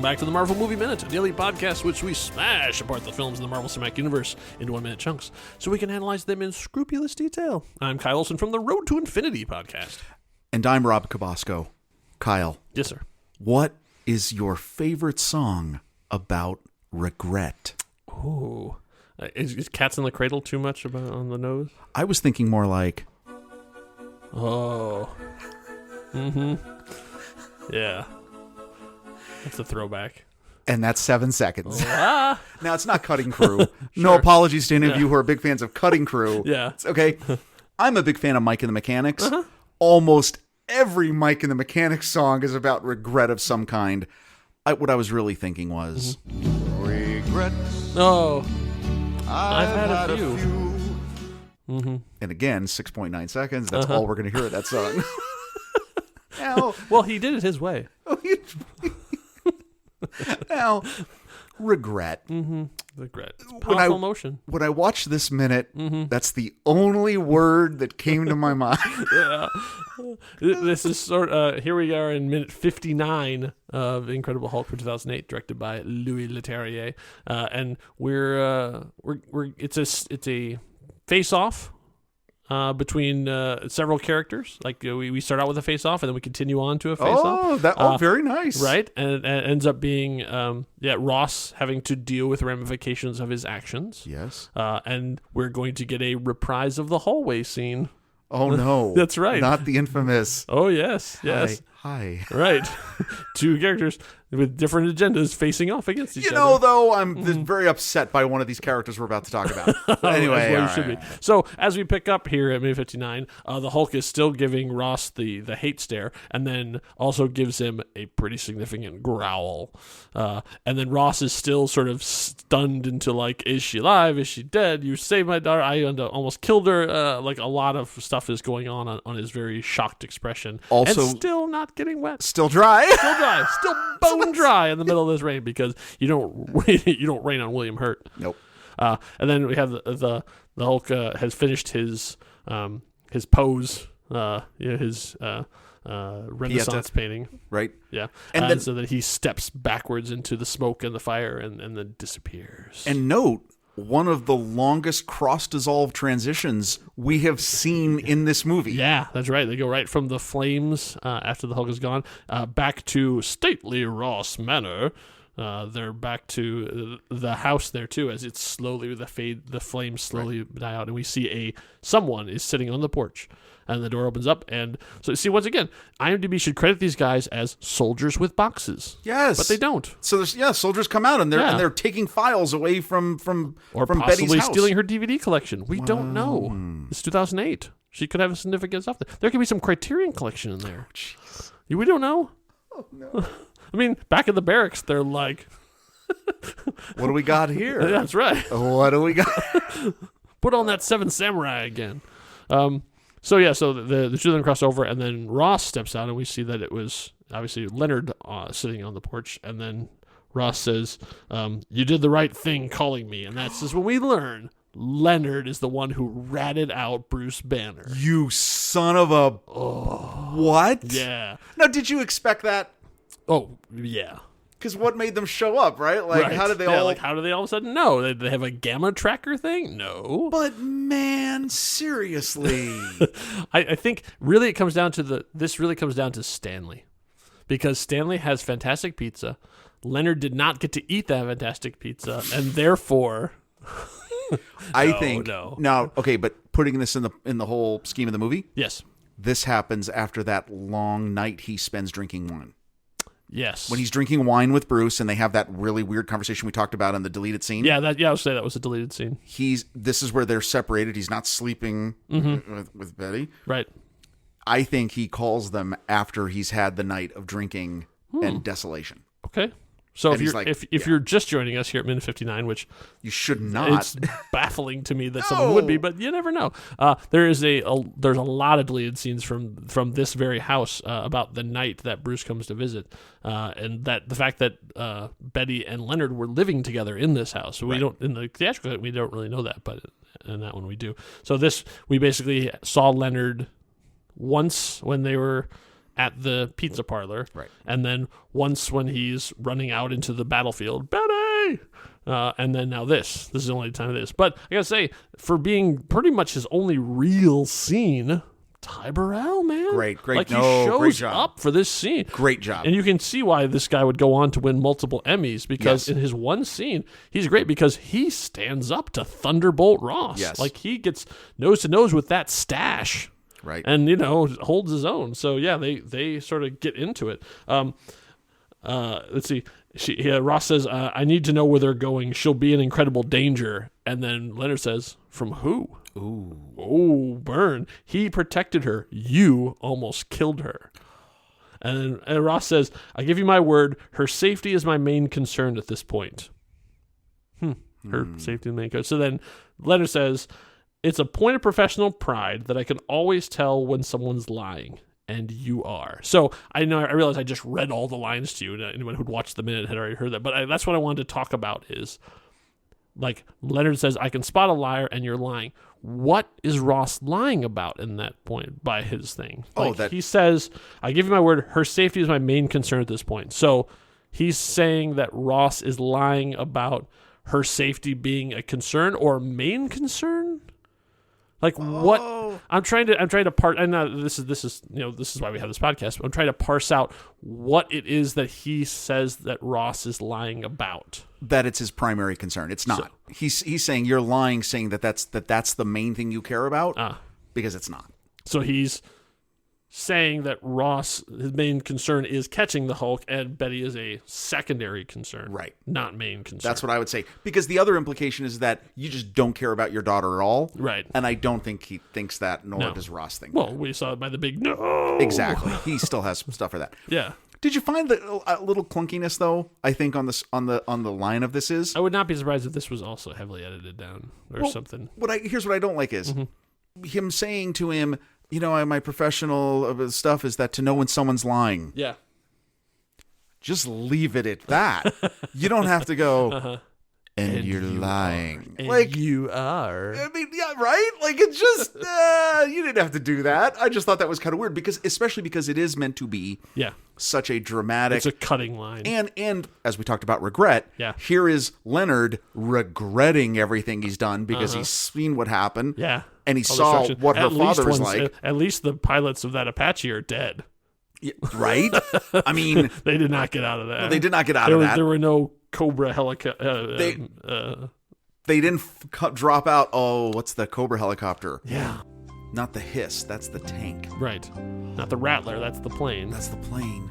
back to the Marvel Movie Minute, a daily podcast which we smash apart the films in the Marvel Cinematic Universe into 1-minute chunks so we can analyze them in scrupulous detail. I'm Kyle Olson from the Road to Infinity podcast. And I'm Rob Cabasco. Kyle. Yes, sir. What is your favorite song about regret? Ooh. Is Cats in the Cradle too much on the nose? I was thinking more like... Oh. Mm-hmm. Yeah. That's a throwback. And that's 7 seconds. Oh, ah. Now, it's not Cutting Crew. No apologies to any of you who are big fans of Cutting Crew. Yeah. It's okay. I'm a big fan of Mike and the Mechanics. Almost every Mike and the Mechanics song is about regret of some kind. What I was really thinking was... Regrets. Oh. I've had a few. Mm-hmm. And again, 6.9 seconds. That's all we're going to hear of that song. Now, well, he did it his way. Now, regret. Mm-hmm. Regret. It's powerful emotion. When I watched this minute, that's the only word that came to my mind. Yeah. This is here we are in minute 59 of Incredible Hulk for 2008, directed by Louis Leterrier, and it's a face-off. Between several characters, like we start out with a face-off, and then we continue on to a face-off. Very nice, right? And it ends up being Ross having to deal with ramifications of his actions. Yes, and we're going to get a reprise of the hallway scene. Oh no, that's right, not the infamous. Oh yes, Hi. Right, two characters with different agendas facing off against each other. You know, though, I'm very upset by one of these characters we're about to talk about. Anyway, well, should be. So as we pick up here at minute 59, the Hulk is still giving Ross the hate stare, and then also gives him a pretty significant growl. And then Ross is still sort of stunned into like, is she alive? Is she dead? You saved my daughter. I almost killed her. Like a lot of stuff is going on his very shocked expression. Also, and still not getting wet. Still dry. Still bone dry in the middle of this rain, because you don't rain on William Hurt. Nope. And then we have the Hulk has finished his pose, his Renaissance painting, right? Yeah, and then, so that he steps backwards into the smoke and the fire, and then disappears. And note, one of the longest cross-dissolve transitions we have seen in this movie. Yeah, that's right. They go right from the flames after the Hulk is gone back to stately Ross Manor. They're back to the house there too, as it's slowly the flames slowly die out, and we see someone is sitting on the porch, and the door opens up, and so see, once again, IMDb should credit these guys as soldiers with boxes. Yes, but they don't. So there's soldiers come out and they're taking files away from possibly Betty's house, stealing her DVD collection. We don't know. It's 2008. She could have a significant stuff there. There could be some Criterion collection in there. Jeez, we don't know. Oh no. I mean, back in the barracks, they're like, what do we got here? That's right. What do we got? Put on that Seven Samurai again. So the two of them cross over, and then Ross steps out, and we see that it was obviously Leonard sitting on the porch, and then Ross says, you did the right thing calling me, and that's just when we learn Leonard is the one who ratted out Bruce Banner. You son of a... What? Yeah. Now, did you expect that? Oh, yeah. Because what made them show up, right? Like, how did they all... like, how do they all of a sudden know? They have a gamma tracker thing? No. But, man, seriously. I think really it comes down to this really comes down to Stanley. Because Stanley has fantastic pizza. Leonard did not get to eat that fantastic pizza, and therefore... I think... No, okay, but putting this in the whole scheme of the movie... Yes. This happens after that long night he spends drinking wine. Yes. When he's drinking wine with Bruce and they have that really weird conversation we talked about in the deleted scene. Yeah, I would say that was a deleted scene. This is where they're separated. He's not sleeping with Betty. Right. I think he calls them after he's had the night of drinking and desolation. Okay. So and if you're just joining us here at minute 59, which you should not, it's baffling to me that someone would be, but you never know. There's a lot of deleted scenes from this very house about the night that Bruce comes to visit, and that the fact that Betty and Leonard were living together in this house. So we don't, in the theatrical cut, we don't really know that, but in that one we do. So we basically saw Leonard once when they were at the pizza parlor. Right. And then once when he's running out into the battlefield, Betty! And then now this. This is the only time of this. But I gotta say, for being pretty much his only real scene, Ty Burrell, man. Great. Like, he No, shows great job. up for this scene. Great job. And you can see why this guy would go on to win multiple Emmys, because in his one scene, he's great because he stands up to Thunderbolt Ross. Yes. Like, he gets nose to nose with that stash. Right. And, holds his own. So, yeah, they sort of get into it. Let's see. Ross says, I need to know where they're going. She'll be in incredible danger. And then Leonard says, from who? Ooh. Oh, burn. He protected her. You almost killed her. And Ross says, I give you my word, her safety is my main concern at this point. Her safety is the main concern. So then Leonard says, it's a point of professional pride that I can always tell when someone's lying. And you are. So I realize I just read all the lines to you, and anyone who'd watched the minute had already heard that. But that's what I wanted to talk about is, like, Leonard says, I can spot a liar and you're lying. What is Ross lying about in that point by his thing? Like, he says, I give you my word, her safety is my main concern at this point. So he's saying that Ross is lying about her safety being a concern or main concern? Like, what I'm trying to parse, and this is why we have this podcast. I'm trying to parse out what it is that he says that Ross is lying about. That it's his primary concern. It's not. So, he's saying you're lying, saying that's the main thing you care about, because it's not. So he's saying that Ross, his main concern is catching the Hulk, and Betty is a secondary concern, right? Not main concern. That's what I would say, because the other implication is that you just don't care about your daughter at all, right? And I don't think he thinks that, nor does Ross think. Well, that. we saw it by the big no. Exactly. He still has some stuff for that. Yeah. Did you find a little clunkiness though? I think on the line of this is. I would not be surprised if this was also heavily edited down or something. Here's what I don't like is him saying to him, my professional stuff is that to know when someone's lying. Yeah. Just leave it at that. You don't have to go, and you're lying. And you are. I mean, yeah, right? Like, it's just, you didn't have to do that. I just thought that was kind of weird, especially because it is meant to be such a dramatic. It's a cutting line. And as we talked about regret, here is Leonard regretting everything he's done because he's seen what happened. Yeah. And he saw what her father was like. At least the pilots of that Apache are dead. Yeah, right? I mean... they did not get out of that. No, they did not get out of that. There were no Cobra helicopter. They didn't drop out, what's the Cobra helicopter? Yeah. Not the Hiss, that's the tank. Right. Not the Rattler, that's the plane. That's the plane.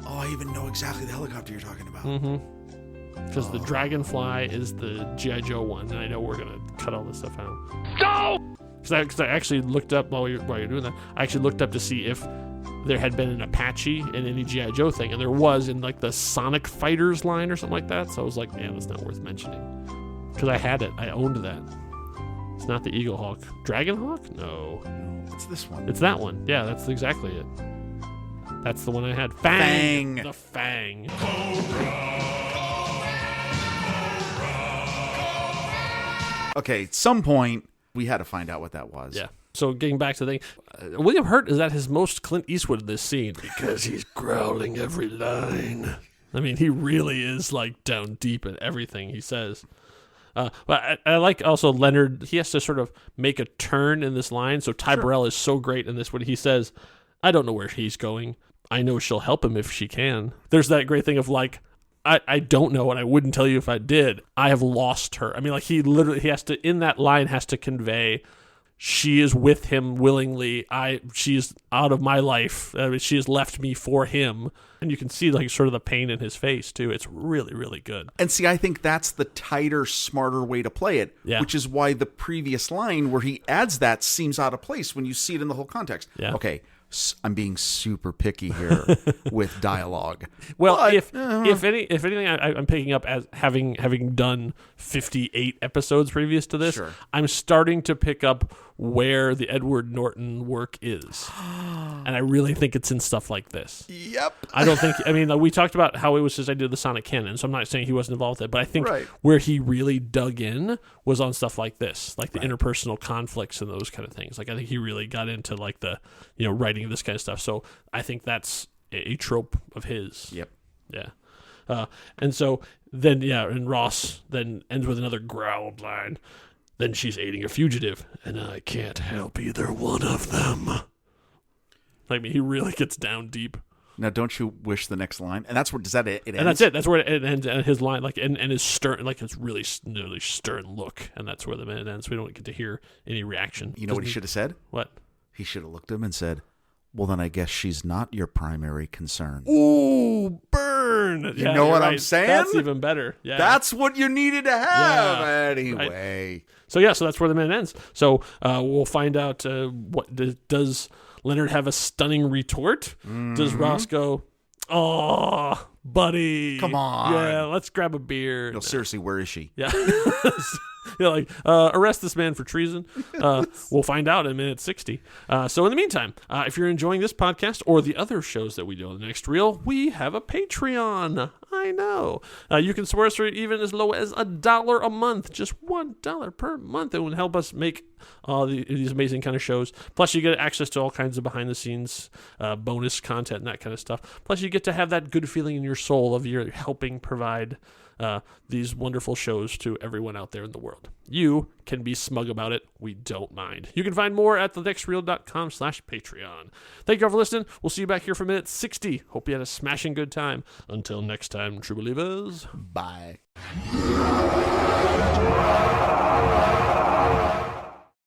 Oh, I even know exactly the helicopter you're talking about. Mm-hmm. Because the Dragonfly is the G.I. Joe one, and I know we're going to cut all this stuff out. No! Because I actually looked up, while you're doing that, I actually looked up to see if there had been an Apache in any G.I. Joe thing, and there was in, like, the Sonic Fighters line or something like that, so I was like, man, that's not worth mentioning. Because I had it. I owned that. It's not the Eagle Hawk. Dragon Hawk? No. It's this one. It's that one. Yeah, that's exactly it. That's the one I had. Fang! The Fang. Okay, at some point, we had to find out what that was. Yeah. So getting back to the thing, William Hurt is at his most Clint Eastwood in this scene because he's growling every line. I mean, he really is like down deep in everything he says. But I like also Leonard. He has to sort of make a turn in this line. So Ty Burrell is so great in this when he says, I don't know where he's going. I know she'll help him if she can. There's that great thing of like, I don't know, and I wouldn't tell you if I did. I have lost her. I mean, like, he has to, in that line, has to convey she is with him willingly. She's out of my life. She has left me for him. And you can see, like, sort of the pain in his face, too. It's really, really good. And see, I think that's the tighter, smarter way to play it, which is why the previous line where he adds that seems out of place when you see it in the whole context. Yeah. Okay, I'm being super picky here with dialogue. Well, but, if anything, I'm picking up as having done 58 episodes previous to this. Sure. I'm starting to pick up where the Edward Norton work is. And I really think it's in stuff like this. Yep. I don't think, we talked about how it was his idea of the Sonic Cannon, so I'm not saying he wasn't involved with it, but I think where he really dug in was on stuff like this, like the interpersonal conflicts and those kind of things. Like, I think he really got into, like, the, writing of this kind of stuff. So I think that's a trope of his. Yep. Yeah. And so then, and Ross then ends with another growled line. Then she's aiding a fugitive, and I can't help either one of them. He really gets down deep. Now, don't you wish the next line? And that's where, does that it ends? And that's it. That's where it ends. And his line, and his stern, his really stern look. And that's where the minute ends. We don't get to hear any reaction. You know what he should have said? What? He should have looked at him and said, well, then I guess she's not your primary concern. Ooh, burn. You know what I'm saying? That's even better. Yeah. That's what you needed to have. Yeah. Anyway. Right. So that's where the minute ends. So we'll find out what does Leonard have a stunning retort? Mm-hmm. Does Ross go, oh, buddy. Come on. Yeah, let's grab a beer. No, seriously, where is she? Yeah. Arrest this man for treason. We'll find out in minute 60. So in the meantime, if you're enjoying this podcast or the other shows that we do on the next reel, we have a Patreon. I know. You can support us for even as low as $1 a month, just $1 per month. It would help us make these amazing kind of shows. Plus, you get access to all kinds of behind-the-scenes bonus content and that kind of stuff. Plus, you get to have that good feeling in your soul of you're helping provide these wonderful shows to everyone out there in the world. You can be smug about it. We don't mind. You can find more at thenextreel.com/Patreon. Thank you all for listening. We'll see you back here for minute 60. Hope you had a smashing good time. Until next time, true believers. Bye.